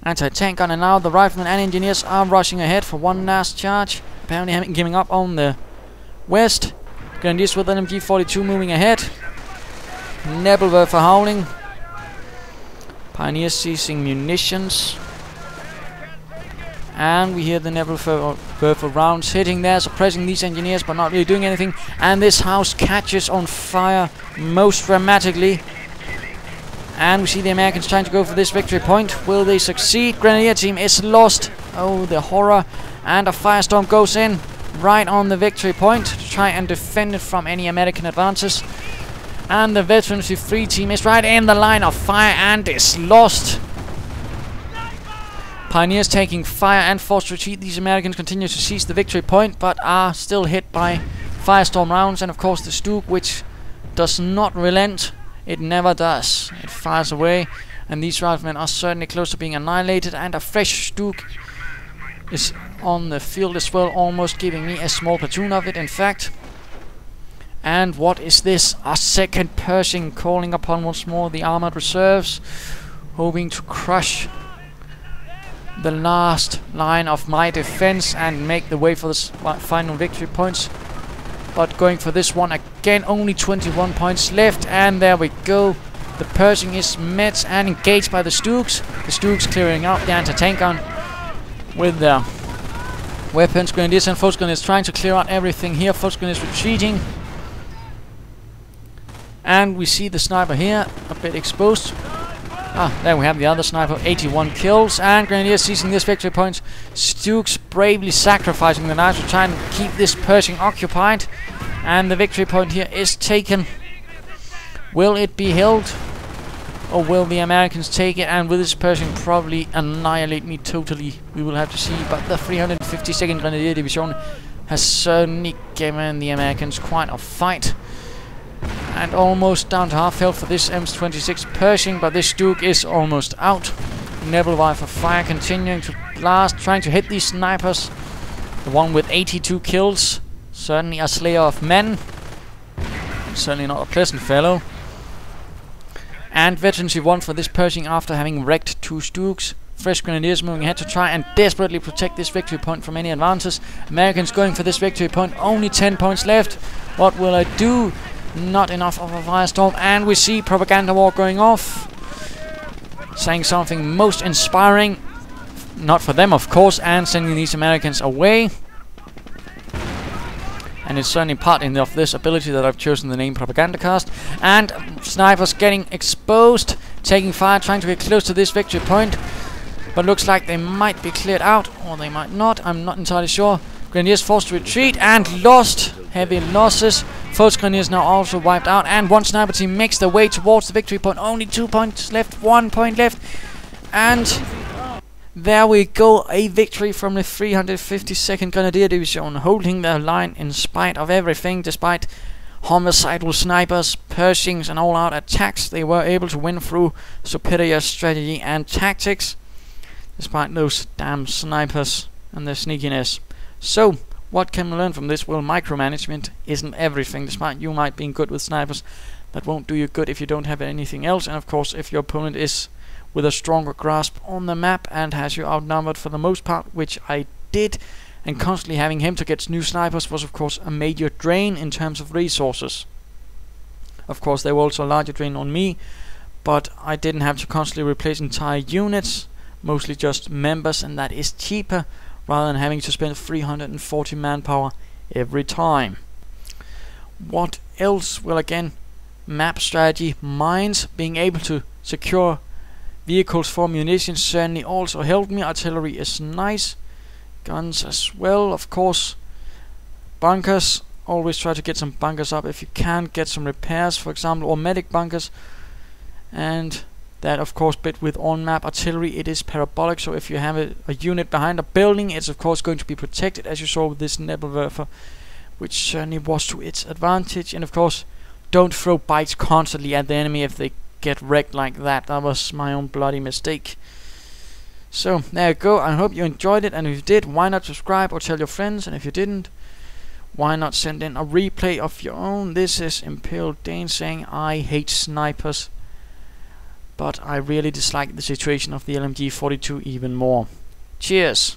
anti-tank gun, and now the riflemen and engineers are rushing ahead for one last charge. Apparently having giving up on the west. Grenadiers with an MG42 moving ahead. Nebelwerfer howling. Pioneers seizing munitions. And we hear the Nebelwerfer rounds hitting there, suppressing these engineers, but not really doing anything. And this house catches on fire most dramatically. And we see the Americans trying to go for this victory point. Will they succeed? Grenadier team is lost. Oh, the horror. And a firestorm goes in right on the victory point to try and defend it from any American advances. And the Veterans 3 team is right in the line of fire and is lost. Pioneers taking fire and forced retreat. These Americans continue to seize the victory point, but are still hit by firestorm rounds. And of course the Stug, which does not relent. It never does. It fires away. And these riflemen are certainly close to being annihilated. And a fresh Stug is on the field as well, almost giving me a small platoon of it, in fact. And what is this? A second Pershing calling upon once more the armored reserves, hoping to crush the last line of my defense and make the way for the final victory points. But going for this one again, only 21 points left, and there we go. The Pershing is met and engaged by the Stugs. The Stugs clearing out the anti-tank gun with their weapons. Grenadiers and Volksgrenadiers trying to clear out everything here. Volksgrenadiers retreating. And we see the sniper here, a bit exposed. There we have the other sniper, 81 kills. And Grenadiers seizing this victory point. Stugs bravely sacrificing the knives to try and keep this Pershing occupied. And the victory point here is taken. Will it be held? Or will the Americans take it? And will this Pershing probably annihilate me totally? We will have to see. But the 352nd Grenadier Division has certainly given the Americans quite a fight. And almost down to half health for this M26 Pershing, but this Stug is almost out. Nebelwerfer fire continuing to blast, trying to hit these snipers. The one with 82 kills, certainly a slayer of men. Certainly not a pleasant fellow. And Veterans 1 for this Pershing after having wrecked 2 Stugs. Fresh Grenadiers moving ahead to try and desperately protect this victory point from any advances. Americans going for this victory point, only 10 points left. What will I do? Not enough of a firestorm, and we see propaganda war going off, saying something most inspiring, not for them of course, and sending these Americans away. And it's certainly part of this ability that I've chosen the name Propagandacast. And snipers getting exposed, taking fire, trying to get close to this victory point, but looks like they might be cleared out, or they might not, I'm not entirely sure. Grenadiers forced to retreat and lost, heavy losses. Volksgrenadiers now also wiped out, and one sniper team makes their way towards the victory point. Only 2 points left, 1 point left, and there we go, a victory from the 352nd Grenadier Division, holding their line in spite of everything. Despite homicidal snipers, Pershings and all-out attacks, they were able to win through superior strategy and tactics, despite those damn snipers and their sneakiness. So, what can we learn from this? Well, micromanagement isn't everything. Despite you might be good with snipers, that won't do you good if you don't have anything else. And of course, if your opponent is with a stronger grasp on the map and has you outnumbered for the most part, which I did, and constantly having him to get new snipers was of course a major drain in terms of resources. Of course, there were also a larger drain on me, but I didn't have to constantly replace entire units, mostly just members, and that is cheaper, rather than having to spend 340 manpower every time. What else? Well, again, map strategy, mines, being able to secure vehicles for munitions certainly also helped me. Artillery is nice. Guns as well, of course. Bunkers, always try to get some bunkers up if you can. Get some repairs, for example, or medic bunkers. And that of course bit with on-map artillery, it is parabolic, so if you have a unit behind a building, it's of course going to be protected, as you saw with this Nebelwerfer, which certainly was to its advantage. And of course, don't throw bites constantly at the enemy if they get wrecked like that. That was my own bloody mistake. So there you go, I hope you enjoyed it, and if you did, why not subscribe or tell your friends, and if you didn't, why not send in a replay of your own. This is ImperialDane saying I hate snipers. but I really dislike the situation of the LMG 42 even more. Cheers!